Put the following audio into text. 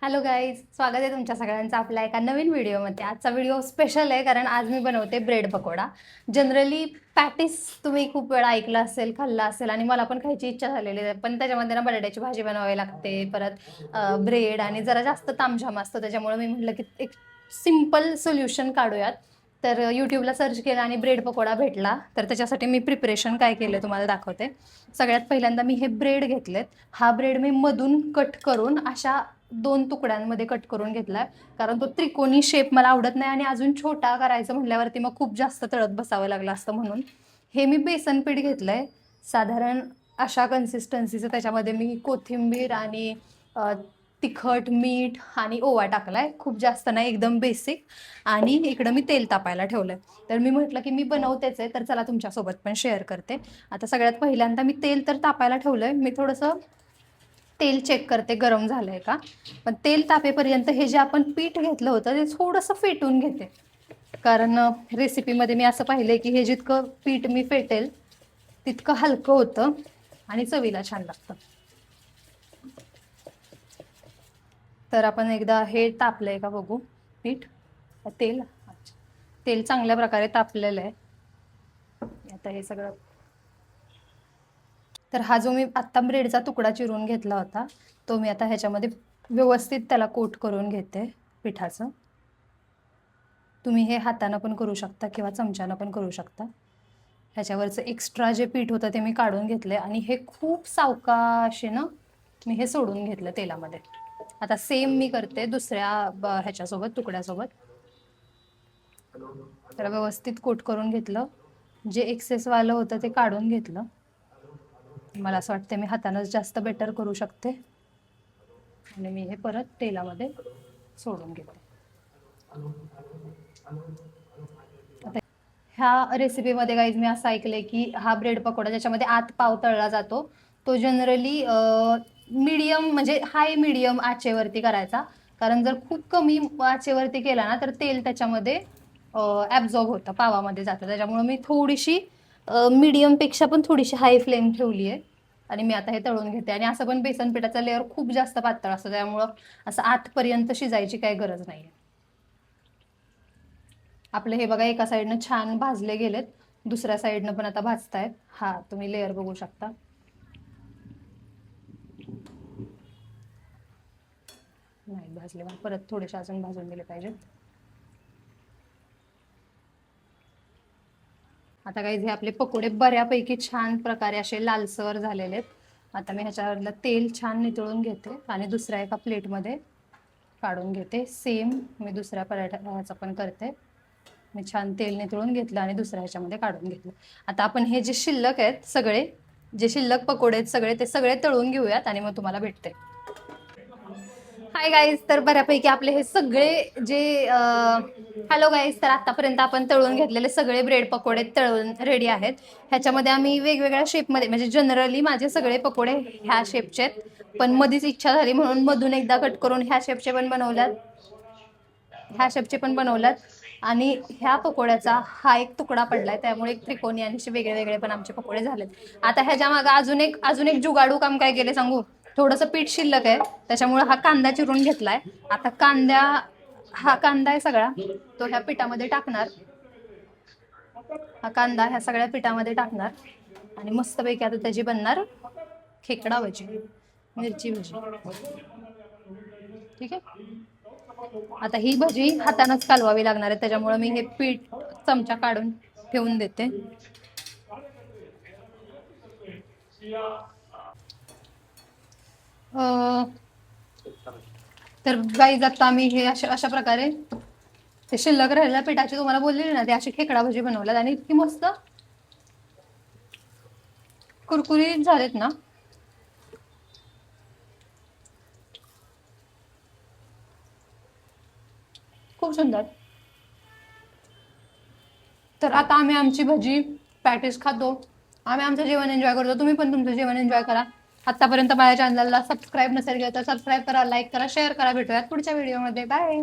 Hello guys, स्वागत आहे तुमच्या सगळ्यांचं आपल्या एका नवीन व्हिडिओमध्ये. आजचा व्हिडिओ स्पेशल आहे कारण आज मी बनवते ब्रेड पकोडा. जनरली पॅटीस तुम्ही खूप वेळा ऐकलं असेल, खाल्ला असेल आणि मला पण खायची इच्छा झालेली आहे. पण त्याच्यामध्ये ना बटाट्याची भाजी बनवावी लागते, परत ब्रेड आणि जरा जास्त तामझाम असतं. त्याच्यामुळे मी म्हटलं की एक सिम्पल सोल्युशन काढूयात. तर यूट्यूबला सर्च केलं आणि ब्रेड पकोडा भेटला. तर त्याच्यासाठी मी प्रिपरेशन काय केलं तुम्हाला दाखवते. सगळ्यात पहिल्यांदा मी हे ब्रेड घेतलेत. हा ब्रेड मी मधून कट करून अशा 2 तुकड्यांमध्ये कट करून घेतलाय. कारण तो त्रिकोणी शेप मला आवडत नाही आणि अजून छोटा करायचं म्हटल्यावरती मग खूप जास्त तळत बसावं लागलं असतं म्हणून. हे मी बेसन पीठ घेतलंय साधारण अशा कन्सिस्टन्सीचं. त्याच्यामध्ये मी कोथिंबीर आणि तिखट, मीठ आणि ओवा टाकलाय. खूप जास्त नाही, एकदम बेसिक. आणि इकडं मी तेल तापायला ठेवलंय. तर मी म्हटलं की मी बनवतेच आहे, तर चला तुमच्यासोबत पण शेअर करते. आता सगळ्यात पहिल्यांदा मी तेल तर तापायला ठेवलंय. मी थोडंसं तेल चेक करते गरम झालंय का. पण तेल तापेपर्यंत हे जे आपण पीठ घेतलं होतं ते थोडंसं फेटून घेते. कारण रेसिपीमध्ये मी असं पाहिलंय की हे जितकं पीठ मी फेटेल तितकं हलकं होतं आणि चवीला छान लागतं. तर आपण एकदा हे तापलंय का बघू पीठ. तेल तेल चांगल्या प्रकारे तापलेलं आहे. आता हे सगळं, तर हा जो मी आत्ता ब्रेडचा तुकडा चिरून घेतला होता तो मी आता ह्याच्यामध्ये व्यवस्थित त्याला कोट करून घेते पिठाचं. तुम्ही हे हातानं पण करू शकता किंवा चमच्यानं पण करू शकता. ह्याच्यावरचं एक्स्ट्रा जे पीठ होतं ते मी काढून घेतले आणि हे खूप सावकाशे ना मी हे सोडून घेतलं तेलामध्ये. आता सेम मी करते दुसऱ्या ह्याच्यासोबत, तुकड्यासोबत. त्याला व्यवस्थित कोट करून घेतलं. जे एक्सेस वालं होतं ते काढून घेतलं. मला असं वाटतं मी हातानंच जास्त बेटर करू शकते. आणि मी हे परत तेलामध्ये सोडून घेते. आता ह्या रेसिपीमध्ये गाईज मी असं ऐकलंय की हा ब्रेड पकोडा ज्याच्यामध्ये आत पाव तळला जातो तो जनरली मीडियम म्हणजे हाय मीडियम आचेवरती करायचा. कारण जर खूप कमी आचेवरती केला ना तर तेल त्याच्यामध्ये ॲब्झॉर्ब होतं, पावामध्ये जातं. त्याच्यामुळे मी थोडीशी मीडियमपेक्षा पण थोडीशी हाय फ्लेम ठेवली आहे. आणि मी आता हे तळून घेते. आणि असं पण बेसन पिठाचा लेअर खूप जास्त पातळ असतो त्यामुळं असं आतपर्यंत शिजायची काही गरज नाही. आपले हे बघा एका साईडनं छान भाजले गेलेत, दुसऱ्या साईडनं पण आता भाजतायत. हा तुम्ही लेअर बघू शकता. नाही भाजले, मग परत थोडेसे अजून भाजून दिले पाहिजेत. आता काही हे आपले पकोडे बऱ्यापैकी छान प्रकारे असे लालसर झालेले आहेत. आता मी ह्याच्यावरलं तेल छान नितळून घेते आणि दुसऱ्या एका प्लेटमध्ये काढून घेते. सेम मी दुसऱ्या पराठ्याचं पण करते. मी छान तेल नितळून घेतलं आणि दुसऱ्या ह्याच्यामध्ये काढून घेतलं. आता आपण हे जे शिल्लक आहेत सगळे, जे शिल्लक पकोडे आहेत सगळे, ते सगळे तळून घेऊयात आणि मग तुम्हाला भेटते. हाय गाईज, तर बऱ्यापैकी आपले हे सगळे जे हॅलो गाईज, तर आतापर्यंत आपण तळून घेतलेले सगळे ब्रेड पकोडे तळून रेडी आहेत. ह्याच्यामध्ये आम्ही वेगवेगळ्या शेपमध्ये, म्हणजे जनरली माझे सगळे पकोडे ह्या शेपचे आहेत. पण मधीच इच्छा झाली म्हणून मधून एकदा कट करून ह्या शेपचे पण बनवल्यात, ह्या शेपचे पण बनवल्यात. आणि ह्या पकोड्याचा हा एक तुकडा पडलाय त्यामुळे एक त्रिकोणी आणि वेगळे वेगळे पण आमचे पकोडे झालेत. आता ह्याच्या मागे अजून एक जुगाडू काम काय केले सांगू. थोडंसं पीठ शिल्लक आहे त्याच्यामुळे हा कांदा चिरून घेतलाय. आता हा कांदा आहे सगळा तो ह्या पिठामध्ये टाकणार. हा कांदा ह्या सगळ्या पिठामध्ये टाकणार आणि मस्तपैकी आता त्याची बनणार खेकडा भजी, मिरची भजी. ठीक आहे. आता ही भजी हातानच कालवावी लागणार आहे त्याच्यामुळे मी हे पीठ चमचा काढून ठेवून देते. तर गाईज आता मी हे अशा प्रकारे ते शिल्लक राहिलेल्या पिठाची तुम्हाला बोललेली ना, ते अशी खेकडा भजी बनवल्यात आणि इतकी मस्त कुरकुरीत झालेत ना. खूप सुंदर. तर आता आम्ही आमची भजी पॅटीस खातो, आम्ही आमचं जेवण एन्जॉय करतो. तुम्ही पण तुमचं जेवण एन्जॉय करा. आतापर्यंत माझ्या चॅनलला सबस्क्राईब नसेल केलं तर सबस्क्राईब करा, लाईक करा, शेअर करा. भेटूयात पुढच्या व्हिडिओमध्ये. बाय.